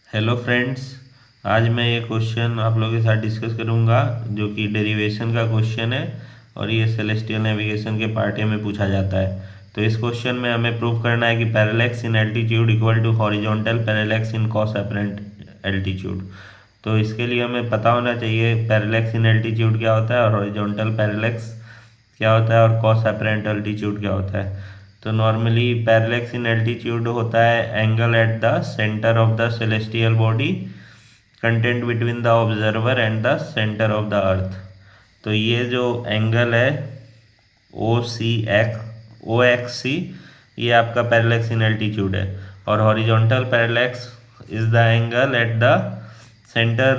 Hello friends. आज मैं ये क्वेश्चन आप लोगों के साथ डिस्कस करूंगा जो कि डेरिवेशन का क्वेश्चन है और ये सेलेस्टियल नेविगेशन के पार्ट ए में पूछा जाता है। तो इस क्वेश्चन में हमें प्रूव करना है कि parallax in altitude equal to horizontal parallax in cos apparent altitude. तो इसके लिए हमें पता होना चाहिए पैरेलैक्स इन एल्टीट्यूड क्या होता है और हॉरिजॉन्टल पैरेलैक्स क्या होता है और कॉस अपेरेंट एल्टीट्यूड क्या होता है। तो नॉर्मली पैरेलैक्स इन एल्टीट्यूड होता है angle at the centre of the celestial body content between the observer and the centre of the अर्थ। तो ये जो एंगल है ओ एक्स सी, ये आपका पैरेलैक्स इन एल्टीट्यूड है। और horizontal parallax is the angle at the centre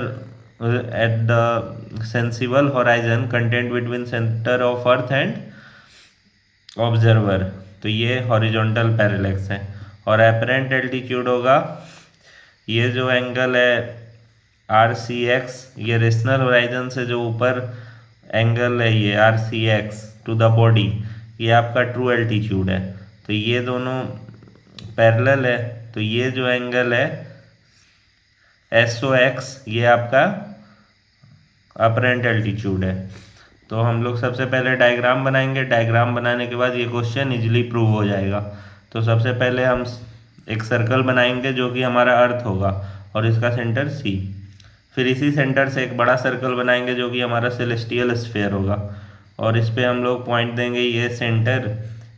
at the sensible horizon content between centre of earth and observer. तो ये हॉरिजॉन्टल पैरेलैक्स है। और एपरेंट एल्टीट्यूड होगा ये जो एंगल है आर सी एक्स, ये रेशनल होराइजन से जो ऊपर एंगल है ये R C X to the body, ये आपका ट्रू एल्टीट्यूड है। तो ये दोनों पैरेलल है। तो ये जो एंगल है एस ओ एक्स, ये आपका अपरेंट एल्टीट्यूड है। तो हम लोग सबसे पहले डायग्राम बनाएंगे। डायग्राम बनाने के बाद ये क्वेश्चन इजीली प्रूव हो जाएगा। तो सबसे पहले हम एक सर्कल बनाएंगे जो कि हमारा अर्थ होगा और इसका सेंटर सी। फिर इसी सेंटर से एक बड़ा सर्कल बनाएंगे जो कि हमारा सेलेस्टियल स्फीयर होगा और इस पे हम लोग पॉइंट देंगे ये सेंटर,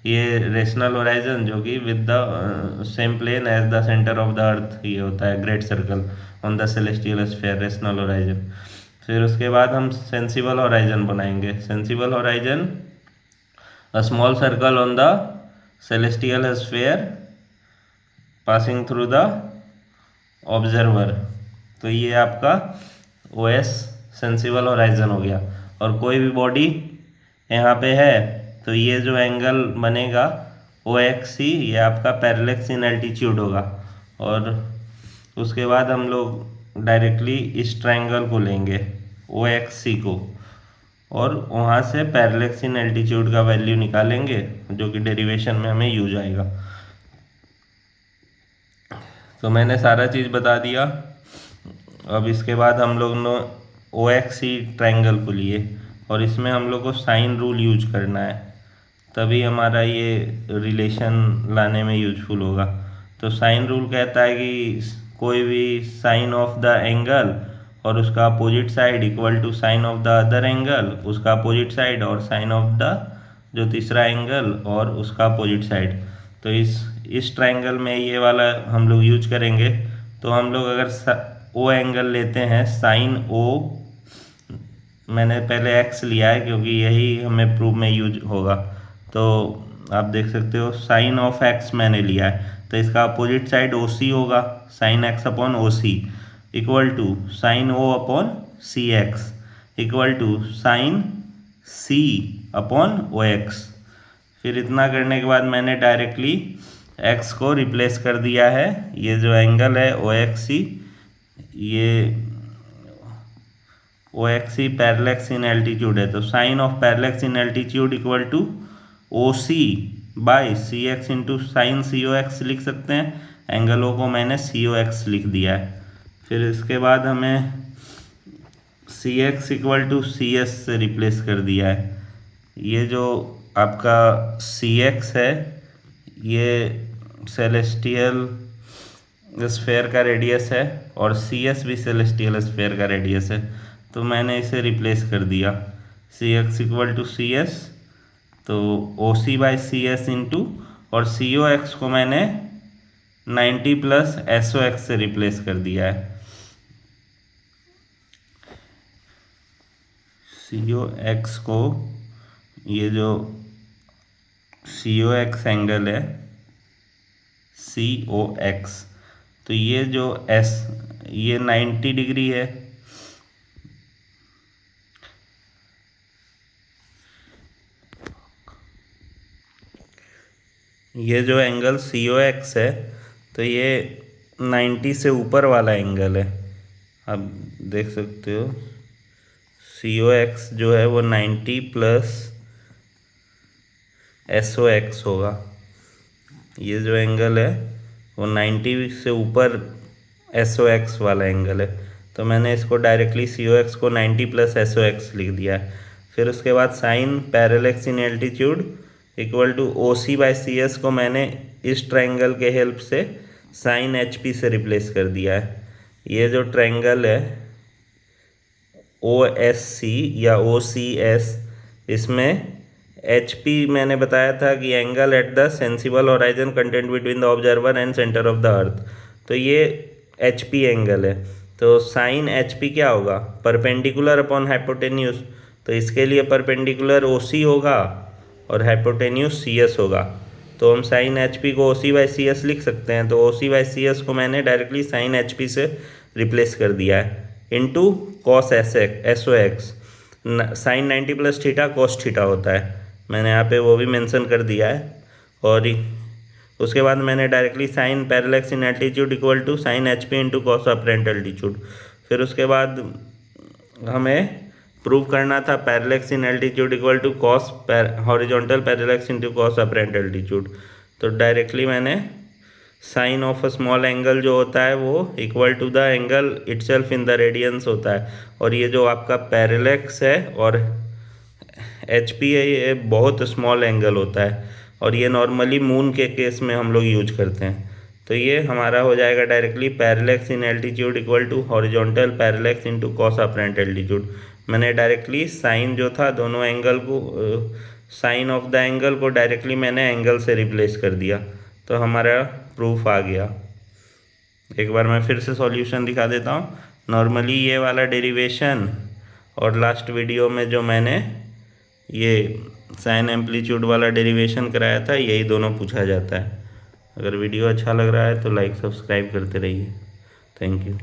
ये रेशनल होराइजन जो कि with the same plane as the centre of the earth, ये होता है great circle on the celestial sphere rational horizon. फिर उसके बाद हम सेंसिबल होराइजन बनाएंगे। Sensible horizon a small circle on the celestial sphere passing through the observer. तो ये आपका ओ एस सेंसिबल होराइजन हो गया। और कोई भी बॉडी यहाँ पे है तो ये जो एंगल बनेगा ओ एक्स सी, ये आपका पैरेलैक्स इन एल्टीट्यूड होगा। और उसके बाद हम लोग डायरेक्टली इस ट्रायंगल को लेंगे ओ एक्स सी को और वहाँ से पैरेलैक्स इन एल्टीट्यूड का वैल्यू निकालेंगे जो कि डेरिवेशन में हमें यूज आएगा। तो मैंने सारा चीज़ बता दिया। अब इसके बाद हम लोग ने ओ एक्स सी ट्रायंगल को लिए और इसमें हम लोग को साइन रूल यूज करना है, तभी हमारा ये रिलेशन लाने में यूजफुल होगा। तो साइन रूल कहता है कि कोई भी साइन ऑफ द एंगल और उसका opposite side equal to sine of the other angle, उसका अपोजिट साइड, और साइन ऑफ द जो तीसरा एंगल और उसका अपोजिट साइड। तो इस ट्रायंगल में ये वाला हम लोग यूज करेंगे। तो हम लोग अगर ओ एंगल लेते हैं साइन ओ, मैंने पहले एक्स लिया है क्योंकि यही हमें प्रूफ में यूज होगा। तो आप देख सकते हो साइन ऑफ एक्स मैंने लिया है, तो इसका अपोजिट साइड ओ सी होगा, sine X upon O C equal to sine O upon C X equal to sine C upon O X. फिर इतना करने के बाद मैंने डायरेक्टली एक्स को रिप्लेस कर दिया है। ये जो एंगल है ओ एक्स सी, ये O X C parallax in altitude है। तो sine of parallax in altitude equal to O C by C X into sine C O X लिख सकते हैं। एंगलों को मैंने सी ओ एक्स लिख दिया है। फिर इसके बाद हमें C X equal to C S से रिप्लेस कर दिया है। ये जो आपका सी एक्स है ये सेलेस्टियल स्फेयर का रेडियस है और सी एस भी सेलेस्टियल स्फेयर का रेडियस है। तो मैंने इसे रिप्लेस कर दिया C X equal to C S, तो O C by C S into, और सी ओ एक्स को मैंने 90 प्लस एस ओ एक्स से रिप्लेस कर दिया है। सी ओ एक्स को, ये जो सी ओ एक्स एंगल है सी ओ एक्स, तो ये जो एस, ये 90 डिग्री है। ये जो एंगल सी ओ एक्स है तो ये 90 से ऊपर वाला एंगल है। आप देख सकते हो सी ओ एक्स जो है वो 90 प्लस एस ओ एक्स होगा। ये जो एंगल है वो 90 से ऊपर SOX वाला एंगल है, तो मैंने इसको डायरेक्टली COX को 90 प्लस SOX लिख दिया है। फिर उसके बाद sine parallax in altitude equal to OC by CS को मैंने इस ट्रायंगल के हेल्प से साइन HP से रिप्लेस कर दिया है। ये जो ट्रायंगल है OSC या OCS, इसमें HP मैंने बताया था कि angle at the sensible horizon content between the observer and centre of the अर्थ, तो ये HP एंगल है। तो साइन HP क्या होगा, परपेंडिकुलर अपॉन हाइपोटेन्यूज, तो इसके लिए परपेंडिकुलर OC होगा और हाइपोटेन्यूज CS होगा। तो हम साइन HP को OC बाई CS लिख सकते हैं, तो OC बाई CS को मैंने डायरेक्टली साइन HP से रिप्लेस कर दिया है into cos SOX। Sine 90 plus theta cos theta होता है, मैंने यहाँ पे वो भी मेंशन कर दिया है। और उसके बाद मैंने directly sine parallax in altitude equal to sine HP into cos apparent altitude. फिर उसके बाद हमें प्रूव करना था parallax in altitude equal to cos horizontal parallax into cos apparent altitude, तो डायरेक्टली मैंने sine of a small angle जो होता है वो equal to the angle itself in the radians होता है। और ये जो आपका पैरेलैक्स है और HP है, ये बहुत स्मॉल एंगल होता है और ये नॉर्मली मून के केस में हम लोग यूज करते हैं। तो ये हमारा हो जाएगा directly parallax in altitude equal to horizontal parallax into cos apparent altitude. मैंने डायरेक्टली साइन जो था दोनों एंगल को, साइन ऑफ द एंगल को डायरेक्टली मैंने एंगल से रिप्लेस कर दिया, तो हमारा प्रूफ आ गया। एक बार मैं फिर से सॉल्यूशन दिखा देता हूँ। नॉर्मली ये वाला डेरिवेशन और लास्ट वीडियो में जो मैंने ये साइन एम्पलीट्यूड वाला डेरिवेशन कराया था, यही दोनों पूछा जाता है। अगर वीडियो अच्छा लग रहा है तो लाइक सब्सक्राइब करते रहिए। Thank you.